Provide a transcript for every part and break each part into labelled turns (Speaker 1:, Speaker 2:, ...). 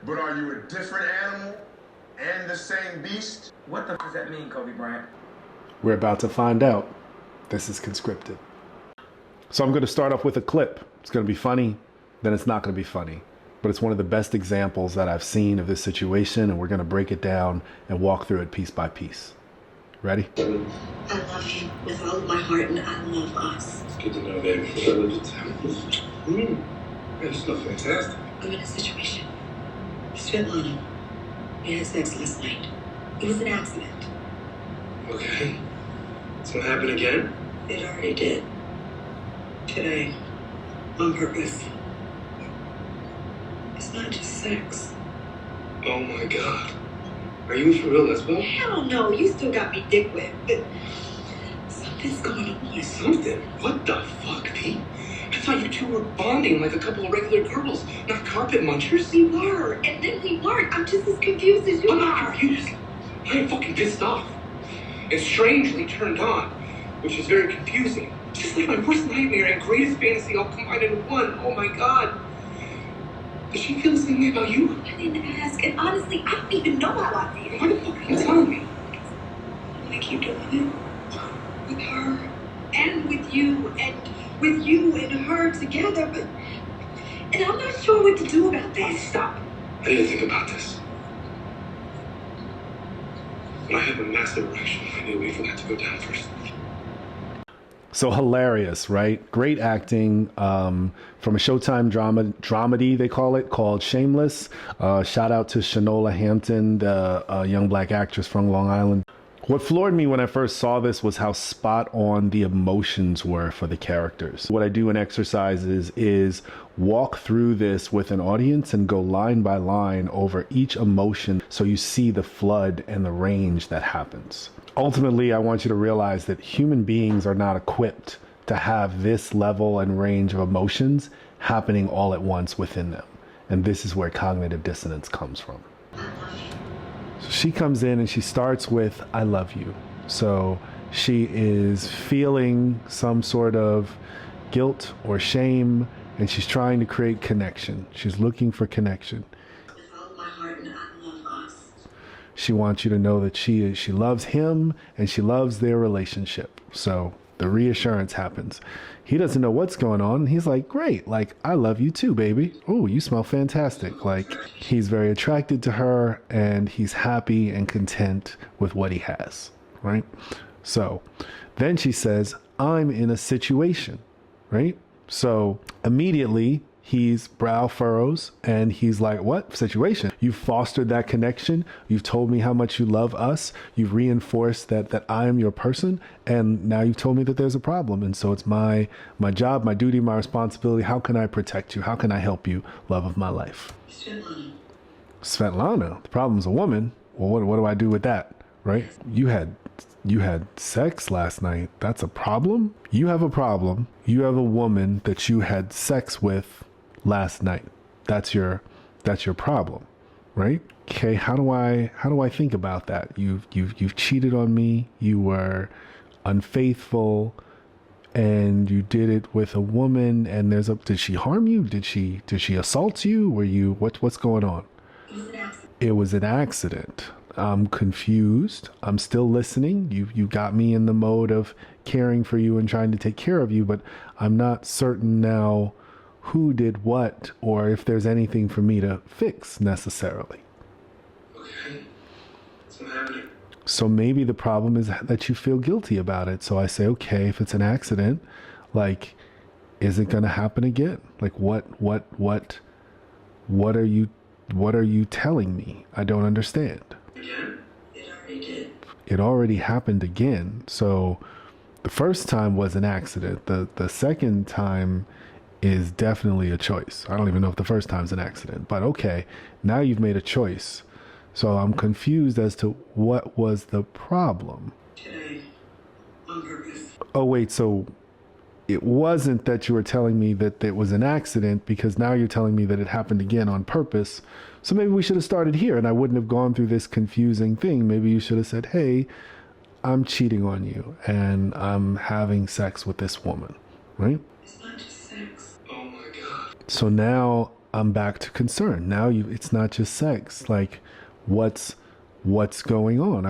Speaker 1: But are you a different animal and the same beast?
Speaker 2: What the f does that mean, Kobe Bryant?
Speaker 3: We're about to find out. This is Conscripted. So I'm going to start off with a clip. It's going to be funny, then it's not going to be funny. But it's one of the best examples that I've seen of this situation, and we're going to break it down and walk through it piece by piece. Ready?
Speaker 4: I love you with all of my heart, and I love us.
Speaker 5: It's good to know, baby. It's not fantastic.
Speaker 4: I'm in a situation. Svetlana, we had sex last night. It was an accident.
Speaker 5: Okay. It's gonna happen again?
Speaker 4: It already did. Today. On purpose. It's not just sex.
Speaker 5: Oh my god. Are you for real, Lesbo?
Speaker 4: Hell no, you still got me dick whipped, but something's going on.
Speaker 5: Something? What the fuck, Pete? I thought you two were bonding like a couple of regular girls, not carpet munchers.
Speaker 4: We were, and then we weren't. I'm just as confused as you
Speaker 5: I'm
Speaker 4: are.
Speaker 5: not confused. I am fucking pissed off. And strangely turned on, which is very confusing. Just like my worst nightmare and greatest fantasy all combined into one. Oh my god. Does she feel the same way about you?
Speaker 4: I didn't ask, and honestly, I don't even know how I feel.
Speaker 5: Why the fuck are you telling me?
Speaker 4: I'm gonna keep doing it. With her, and with you and her together, but... And I'm not sure what to do about that.
Speaker 5: Stop. I need to think about this. When I have a massive erection, I need to wait for that to go down first.
Speaker 3: So hilarious, right? Great acting from a Showtime dramedy, they call it, called Shameless. Shout out to Shanola Hampton, the young black actress from Long Island. What floored me when I first saw this was how spot on the emotions were for the characters. What I do in exercises is walk through this with an audience and go line by line over each emotion so you see the flood and the range that happens. Ultimately, I want you to realize that human beings are not equipped to have this level and range of emotions happening all at once within them. And this is where cognitive dissonance comes from. So she comes in and she starts with, I love you. So she is feeling some sort of guilt or shame, and she's trying to create connection. She's looking for connection.
Speaker 4: With all of my heart, and I love us.
Speaker 3: She wants you to know that she loves him and she loves their relationship. So the reassurance happens. He doesn't know what's going on. He's like, great. Like, I love you too, baby. Oh, you smell fantastic. Like, he's very attracted to her and he's happy and content with what he has. Right. So then she says, I'm in a situation. Right. So immediately he's brow furrows and he's like, what situation? You've fostered that connection. You've told me how much you love us. You've reinforced that I am your person. And now you've told me that there's a problem. And so it's my job, my duty, my responsibility. How can I protect you? How can I help you? Love of my life. Svetlana, the problem's a woman. Well, what do I do with that? Right? You had sex last night. That's a problem. You have a problem. You have a woman that you had sex with last night. That's your problem, right? Okay, how do I think about that? You've cheated on me. You were unfaithful, and you did it with a woman. And did she harm you? Did she assault you? Were you what's going on? It was an accident. I'm confused. I'm still listening. You got me in the mode of caring for you and trying to take care of you, but I'm not certain now who did what or if there's anything for me to fix necessarily.
Speaker 5: Okay. What's happening?
Speaker 3: So maybe the problem is that you feel guilty about it. So I say, okay, if it's an accident, like, is it going to happen again? Like, what are you telling me? I don't understand.
Speaker 4: Again? It already did.
Speaker 3: It already happened again. So the first time was an accident. The second time is definitely a choice. I don't even know if the first time's an accident, but okay, now you've made a choice. So I'm confused as to what was the problem.
Speaker 4: Today, on purpose.
Speaker 3: Oh, wait, so it wasn't that you were telling me that it was an accident, because now you're telling me that it happened again on purpose. So maybe we should have started here and I wouldn't have gone through this confusing thing. Maybe you should have said, hey, I'm cheating on you and I'm having sex with this woman, right?
Speaker 4: It's not just sex.
Speaker 5: Oh my God.
Speaker 3: So now I'm back to concern. Now it's not just sex. Like, what's going on?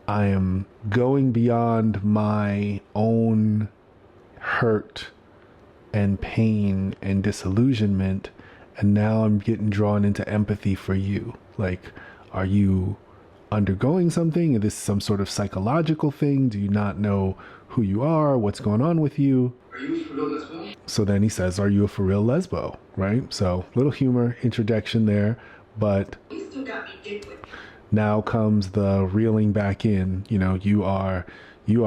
Speaker 3: I am going beyond my own hurt and pain and disillusionment, and now I'm getting drawn into empathy for you. Like, are you undergoing something? Is this some sort of psychological thing? Do you not know who you are? What's going on with you?
Speaker 5: Are you for real lesbo?
Speaker 3: So then he says, are you a for real lesbo? Right? So little humor interjection there, but
Speaker 4: You still got me dick with.
Speaker 3: now comes the reeling back in. You know, you are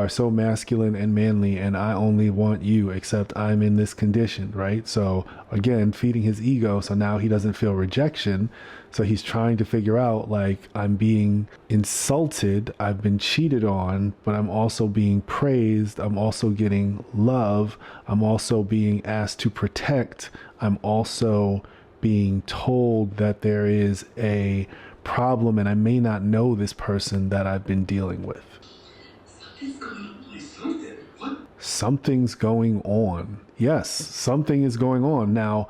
Speaker 3: so masculine and manly, and I only want you, except I'm in this condition, right? So again, feeding his ego. So now he doesn't feel rejection. So he's trying to figure out, like, I'm being insulted, I've been cheated on, but I'm also being praised. I'm also getting love. I'm also being asked to protect. I'm also being told that there is a problem and I may not know this person that I've been dealing with.
Speaker 4: Something's going on.
Speaker 5: Something? What?
Speaker 3: Something's going on. Yes, something is going on. Now,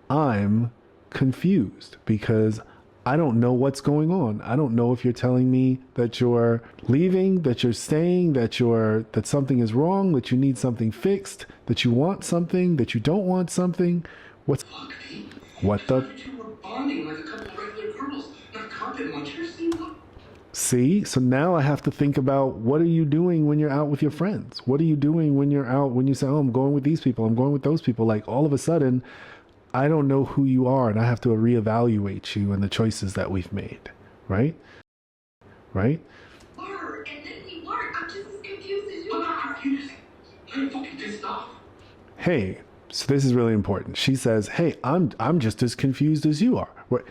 Speaker 3: I'm confused because I don't know what's going on. I don't know if you're telling me that you're leaving, that you're staying, that something is wrong, that you need something fixed, that you want something, that you don't want something.
Speaker 5: Fuck, Pete.
Speaker 3: What the?
Speaker 5: You two were bonding like a couple of regular girls, not carpet munchers.
Speaker 3: See, so now I have to think about, what are you doing when you're out with your friends? What are you doing when you're out, when you say, oh, I'm going with these people, I'm going with those people? Like, all of a sudden, I don't know who you are, and I have to reevaluate you and the choices that we've made, right? Right?
Speaker 4: Were, and then we weren't. I'm just as confused as you are.
Speaker 5: I'm fucking pissed off.
Speaker 3: Hey, so this is really important. She says, hey, I'm just as confused as you are. Right?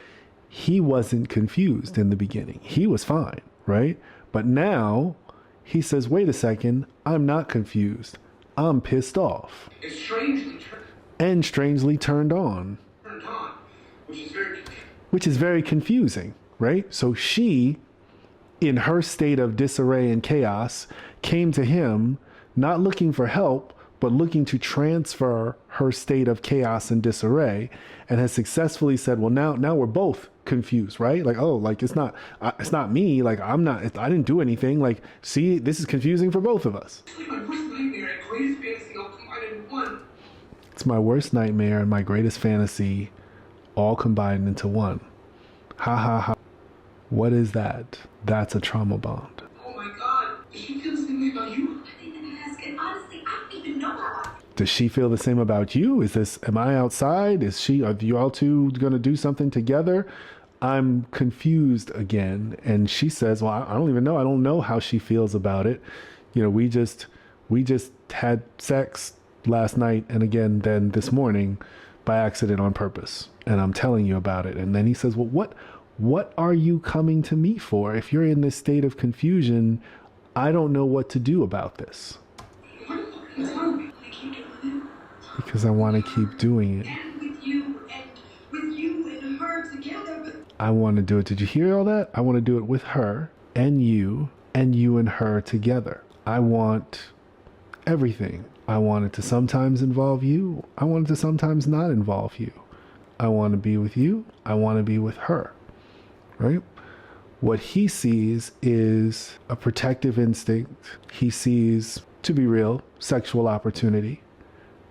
Speaker 3: He wasn't confused in the beginning. He was fine, right? But now he says, wait a second, I'm not confused. I'm pissed off.
Speaker 5: It's
Speaker 3: strangely turned on. Which is very confusing, right? So she, in her state of disarray and chaos, came to him not looking for help, but looking to transfer her state of chaos and disarray, and has successfully said, well, now we're both confused, right? Like, oh, like, it's not me. Like, I didn't do anything. Like, see, this is confusing for both of us. It's my worst nightmare and my greatest fantasy all combined into one. Ha ha ha. What is that? That's a trauma bond.
Speaker 5: Oh my God. Does she feel the same way about you?
Speaker 4: I didn't ask, and honestly, I don't even know her.
Speaker 3: Does she feel the same about you? Am I outside? Are you all two going to do something together? I'm confused again. And she says, well, I don't even know. I don't know how she feels about it. You know, we just had sex last night and again then this morning by accident on purpose. And I'm telling you about it. And then he says, well, what are you coming to me for? If you're in this state of confusion, I don't know what to do about this. Because I want to keep doing it.
Speaker 4: And with you and her together, but
Speaker 3: I want to do it. Did you hear all that? I want to do it with her and you and her together. I want everything. I want it to sometimes involve you. I want it to sometimes not involve you. I want to be with you. I want to be with her. Right? What he sees is a protective instinct. He sees, to be real, sexual opportunity.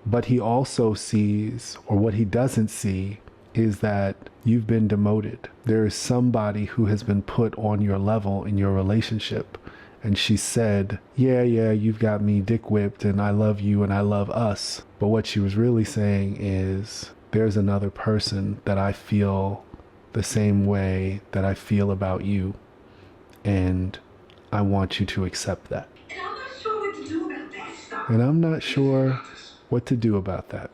Speaker 3: But he also sees, or what he doesn't see, is that you've been demoted. There is somebody who has been put on your level in your relationship. And she said, yeah, you've got me dick whipped and I love you and I love us. But what she was really saying is, there's another person that I feel the same way that I feel about you. And I want you to accept that.
Speaker 4: and I'm not sure what to do about that. Stop.
Speaker 3: And I'm not sure what to do about that.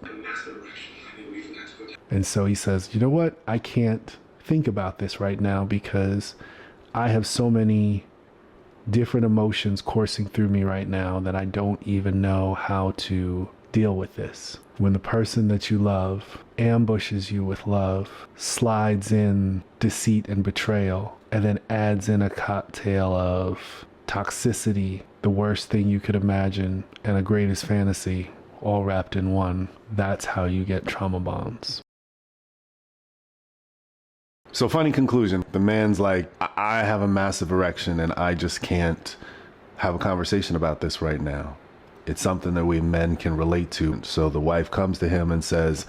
Speaker 3: And so he says, you know what? I can't think about this right now because I have so many different emotions coursing through me right now that I don't even know how to deal with this. When the person that you love ambushes you with love, slides in deceit and betrayal, and then adds in a cocktail of toxicity, the worst thing you could imagine, and a greatest fantasy, all wrapped in one, that's how you get trauma bonds. So funny conclusion. The man's like, I have a massive erection and I just can't have a conversation about this right now. It's something that we men can relate to. So the wife comes to him and says,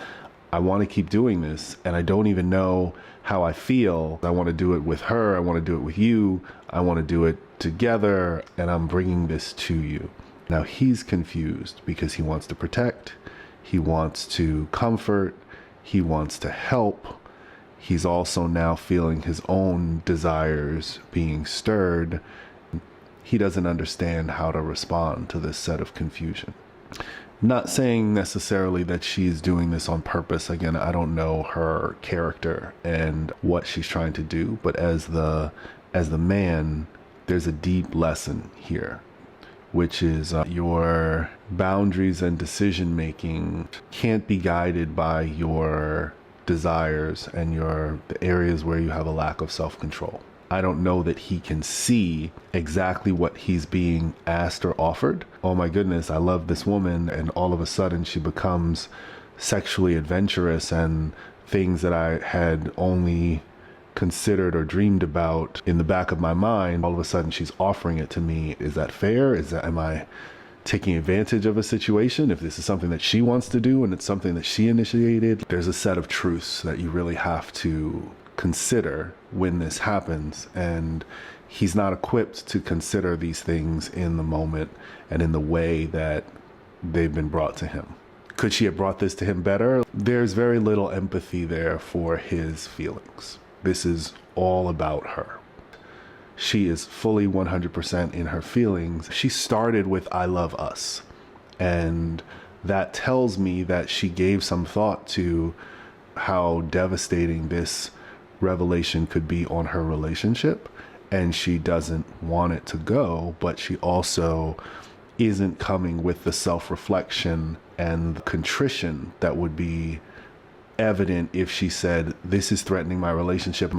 Speaker 3: I want to keep doing this and I don't even know how I feel. I want to do it with her. I want to do it with you. I want to do it together, and I'm bringing this to you. Now he's confused because he wants to protect. He wants to comfort. He wants to help. He's also now feeling his own desires being stirred. He doesn't understand how to respond to this set of confusion. Not saying necessarily that she's doing this on purpose. Again, I don't know her character and what she's trying to do, but as the man, there's a deep lesson here, which is your boundaries and decision making can't be guided by your desires and the areas where you have a lack of self-control. I don't know that he can see exactly what he's being asked or offered. Oh my goodness, I love this woman, and all of a sudden she becomes sexually adventurous, and things that I had only considered or dreamed about in the back of my mind, all of a sudden she's offering it to me. Is that fair? Am I taking advantage of a situation? If this is something that she wants to do and it's something that she initiated, there's a set of truths that you really have to consider when this happens, and he's not equipped to consider these things in the moment and in the way that they've been brought to him. Could she have brought this to him better? There's very little empathy there for his feelings. This is all about her. She is fully 100% in her feelings. She started with I love us, and that tells me that she gave some thought to how devastating this revelation could be on her relationship, and she doesn't want it to go, but she also isn't coming with the self-reflection and the contrition that would be evident if she said, this is threatening my relationship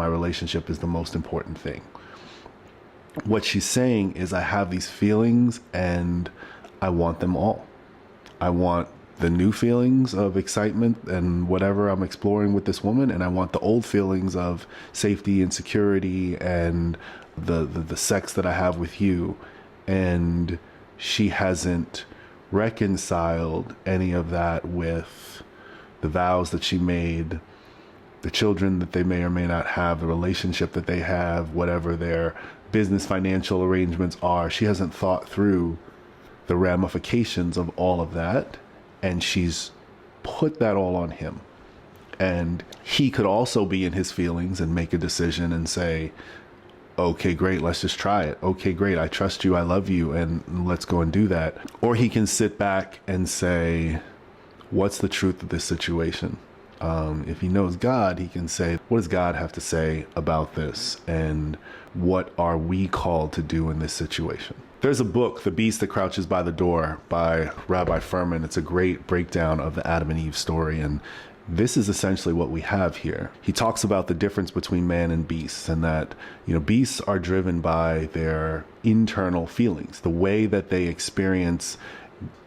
Speaker 3: is the most important thing. What she's saying is, I have these feelings and I want them all. I want the new feelings of excitement and whatever I'm exploring with this woman, and I want the old feelings of safety and security and the sex that I have with you. And she hasn't reconciled any of that with the vows that she made, the children that they may or may not have, the relationship that they have, whatever their business financial arrangements are. She hasn't thought through the ramifications of all of that, and she's put that all on him. And he could also be in his feelings and make a decision and say, okay, great, let's just try it. Okay, great, I trust you, I love you, and let's go and do that. Or he can sit back and say, what's the truth of this situation? If he knows God, he can say, what does God have to say about this? And what are we called to do in this situation? There's a book, The Beast That Crouches by the Door, by Rabbi Furman. It's a great breakdown of the Adam and Eve story, and this is essentially what we have here. He talks about the difference between man and beasts, and that, beasts are driven by their internal feelings, the way that they experience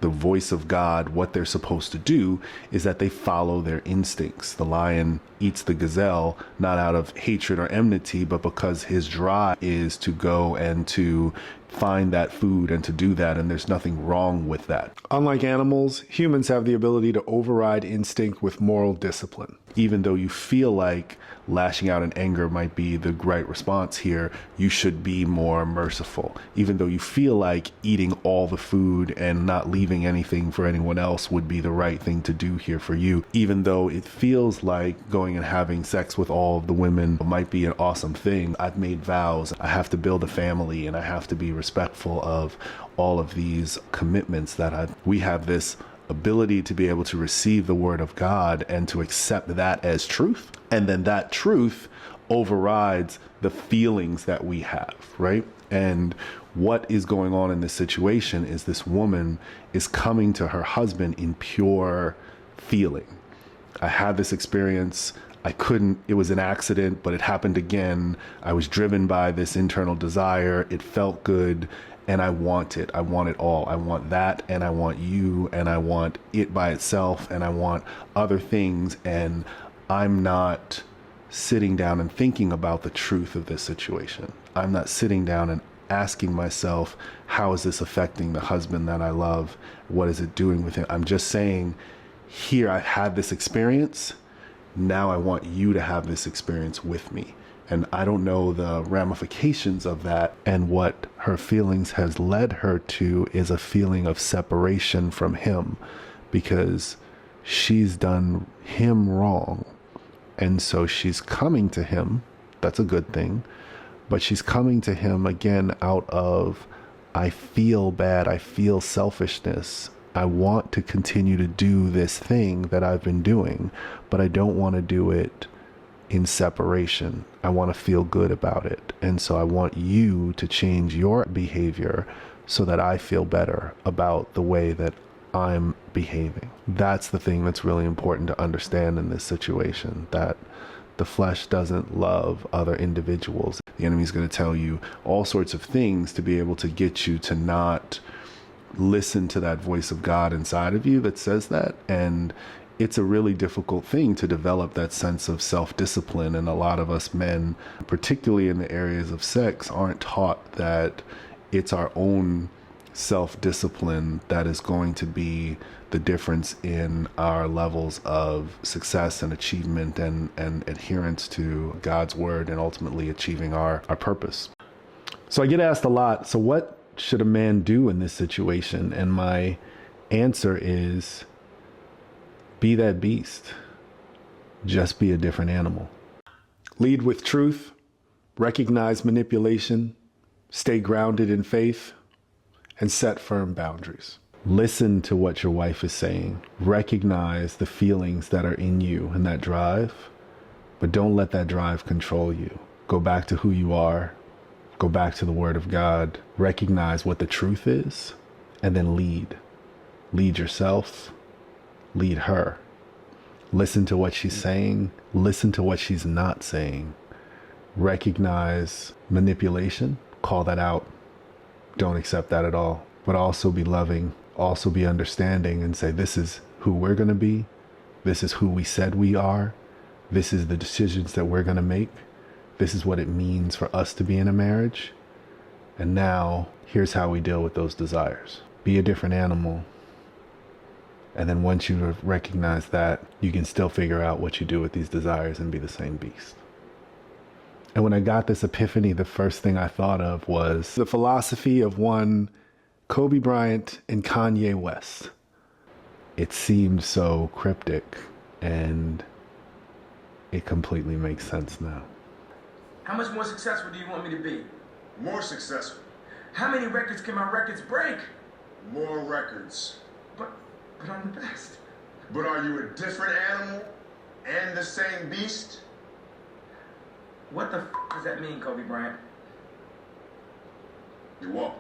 Speaker 3: the voice of God. What they're supposed to do is that they follow their instincts. The lion eats the gazelle, not out of hatred or enmity, but because his drive is to go and to find that food and to do that, and there's nothing wrong with that. Unlike animals, humans have the ability to override instinct with moral discipline. Even though you feel like lashing out in anger might be the right response here, you should be more merciful. Even though you feel like eating all the food and not leaving anything for anyone else would be the right thing to do here for you, even though it feels like going and having sex with all of the women might be an awesome thing. I've made vows. I have to build a family, and I have to be respectful of all of these commitments that we have this ability to be able to receive the word of God and to accept that as truth. And then that truth overrides the feelings that we have, right? And what is going on in this situation is this woman is coming to her husband in pure feeling. I had this experience. It was an accident, but it happened again. I was driven by this internal desire. It felt good. And I want it. I want it all. I want that, and I want you, and I want it by itself, and I want other things. And I'm not sitting down and thinking about the truth of this situation. I'm not sitting down and asking myself, how is this affecting the husband that I love? What is it doing with him? I'm just saying, here, I had this experience. Now I want you to have this experience with me. And I don't know the ramifications of that. And what her feelings has led her to is a feeling of separation from him, because she's done him wrong. And so she's coming to him. That's a good thing. But she's coming to him again out of, I feel bad. I feel selfishness. I want to continue to do this thing that I've been doing, but I don't want to do it in separation. I want to feel good about it. And so I want you to change your behavior so that I feel better about the way that I'm behaving. That's the thing that's really important to understand in this situation, that the flesh doesn't love other individuals. The enemy's going to tell you all sorts of things to be able to get you to not listen to that voice of God inside of you that says that. And it's a really difficult thing to develop that sense of self-discipline. And a lot of us men, particularly in the areas of sex, aren't taught that it's our own self-discipline that is going to be the difference in our levels of success and achievement and adherence to God's word and ultimately achieving our purpose. So I get asked a lot, so what should a man do in this situation? And my answer is, be that beast. Just be a different animal. Lead with truth, recognize manipulation, stay grounded in faith, and set firm boundaries. Listen to what your wife is saying. Recognize the feelings that are in you and that drive, but don't let that drive control you. Go back to who you are. Go back to the Word of God. Recognize what the truth is, and then lead. Lead yourself. Lead her. Listen to what she's saying. Listen to what she's not saying. Recognize manipulation. Call that out. Don't accept that at all. But also be loving. Also be understanding and say, this is who we're going to be. This is who we said we are. This is the decisions that we're going to make. This is what it means for us to be in a marriage. And now, here's how we deal with those desires. Be a different animal. And then once you recognize that, you can still figure out what you do with these desires and be the same beast. And when I got this epiphany, the first thing I thought of was the philosophy of one Kobe Bryant and Kanye West. It seemed so cryptic, and it completely makes sense now.
Speaker 2: How much more successful do you want me to be?
Speaker 1: More successful.
Speaker 2: How many records can my records break?
Speaker 1: More records.
Speaker 2: But I'm the best.
Speaker 1: But are you a different animal and the same beast?
Speaker 2: What the does that mean, Kobe Bryant?
Speaker 1: You won't.